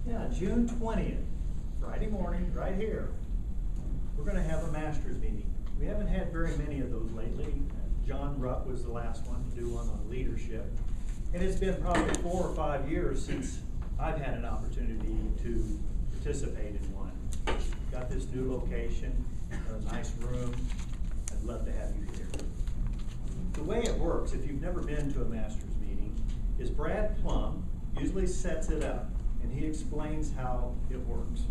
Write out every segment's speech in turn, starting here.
Yeah, June 20th, Friday morning, right here, we're going to have a master's meeting. We haven't had very many of those lately. John Rutt was the last one to do one on leadership. And it's been probably 4 or 5 years since I've had an opportunity to participate in one. Got this new location, a nice room. I'd love to have you here. The way it works, if you've never been to a master's meeting, is Brad Plum usually sets it up and he explains how it works.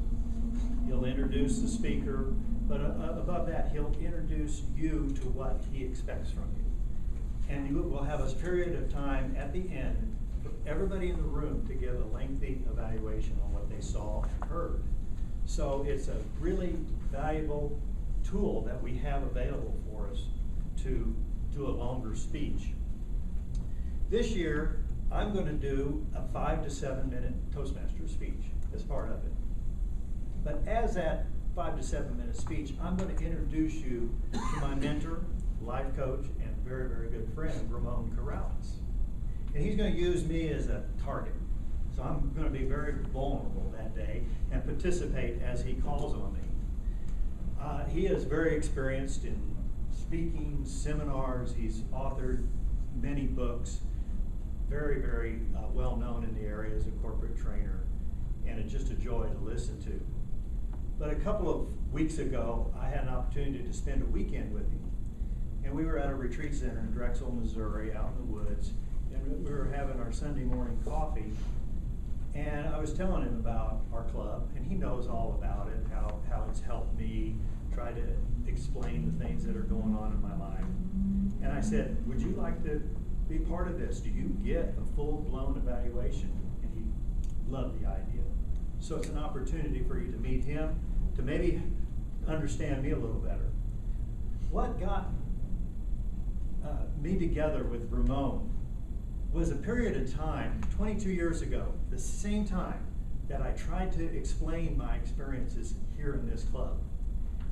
He'll introduce the speaker, but above that, he'll introduce you to what he expects from you. And you will have a period of time at the end for everybody in the room to give a lengthy evaluation on what they saw and heard. So it's a really valuable tool that we have available for us to do a longer speech. This year, I'm going to do a 5 to 7 minute Toastmaster speech as part of it. But as that 5 to 7 minute speech, I'm going to introduce you to my mentor, life coach, and very, very good friend, Ramon Corrales. And he's going to use me as a target. So I'm going to be very vulnerable that day and participate as he calls on me. He is very experienced in speaking, seminars. He's authored many books. Very, very well known in the area as a corporate trainer, and it's just a joy to listen to. But a couple of weeks ago, I had an opportunity to spend a weekend with him. And we were at a retreat center in Drexel, Missouri, out in the woods, and we were having our Sunday morning coffee. And I was telling him about our club, and he knows all about it, how it's helped me try to explain the things that are going on in my life. And I said, would you like to be part of this? Do you get a full-blown evaluation? And he loved the idea. So it's an opportunity for you to meet him, to maybe understand me a little better. What got me together with Ramon was a period of time, 22 years ago, the same time that I tried to explain my experiences here in this club.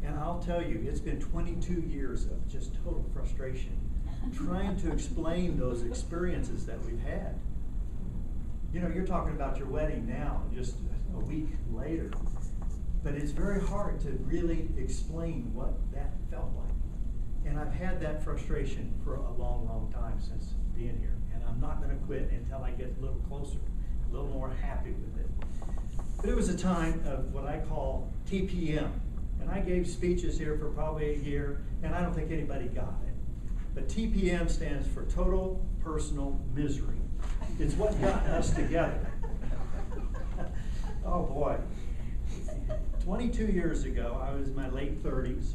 And I'll tell you, it's been 22 years of just total frustration trying to explain those experiences that we've had. You know, you're talking about your wedding now, just a week later, but it's very hard to really explain what that felt like. And I've had that frustration for a long, long time since being here. And I'm not going to quit until I get a little closer, a little more happy with it. But it was a time of what I call TPM. And I gave speeches here for probably a year, and I don't think anybody got it. But TPM stands for Total Personal Misery. It's what got us together. Oh boy. 22 years ago, I was in my late 30s,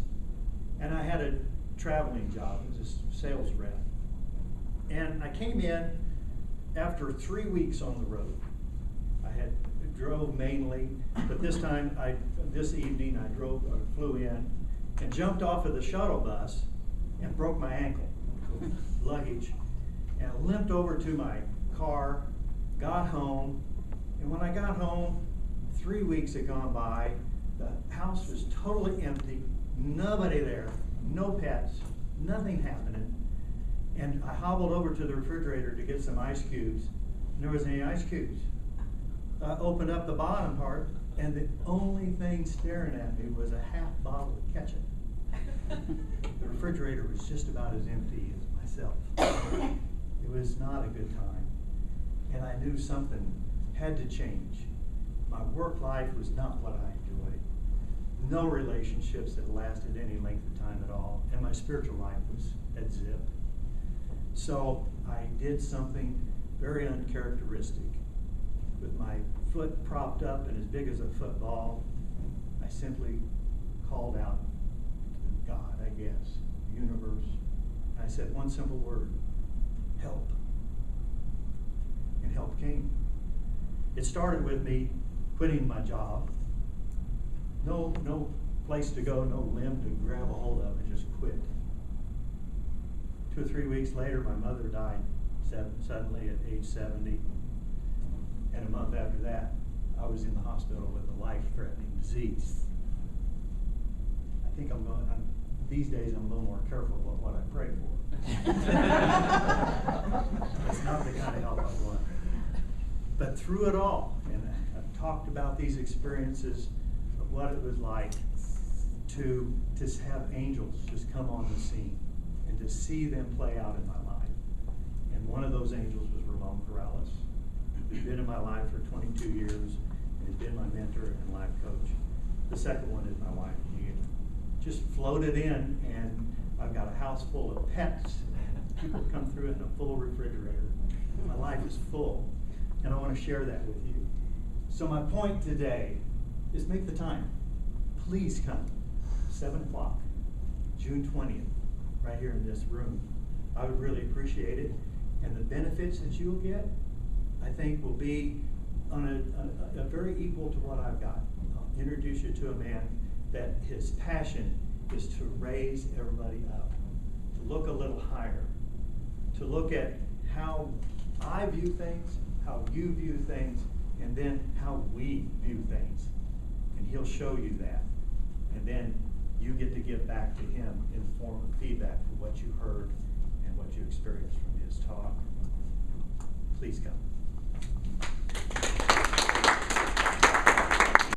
and I had a traveling job as a sales rep. And I came in after 3 weeks on the road. I drove mainly, but this evening I flew in and jumped off of the shuttle bus and broke my ankle, luggage, and I limped over to my car, got home, and when I got home, 3 weeks had gone by, the house was totally empty, nobody there, no pets, nothing happening, and I hobbled over to the refrigerator to get some ice cubes, and there wasn't any ice cubes. I opened up the bottom part, and the only thing staring at me was a half bottle of ketchup. The refrigerator was just about as empty as myself. It was not a good time. And I knew something had to change. My work life was not what I enjoyed. No relationships that lasted any length of time at all. And my spiritual life was at zip. So I did something very uncharacteristic. With my foot propped up and as big as a football, I simply called out to God, I guess, the universe. And I said one simple word, help. And help came. It started with me quitting my job. No place to go, no limb to grab a hold of, I just quit. 2 or 3 weeks later, my mother died suddenly at age 70. And a month after that, I was in the hospital with a life-threatening disease. I think these days I'm a little more careful about what I pray for. It's not the kind of help I want. But through it all, and a talked about these experiences of what it was like to just have angels just come on the scene and to see them play out in my life. And one of those angels was Ramon Corrales, who's been in my life for 22 years and has been my mentor and life coach. The second one is my wife, Jean. Just floated in, and I've got a house full of pets. People come through in a full refrigerator. My life is full, and I want to share that with you. So my point today is make the time. Please come. 7 o'clock, June 20th, right here in this room. I would really appreciate it. And the benefits that you'll get, I think, will be on a very equal to what I've got. I'll introduce you to a man that his passion is to raise everybody up, to look a little higher, to look at how I view things, how you view things, and then how we view things. And he'll show you that. And then you get to give back to him in the form of feedback for what you heard and what you experienced from his talk. Please come.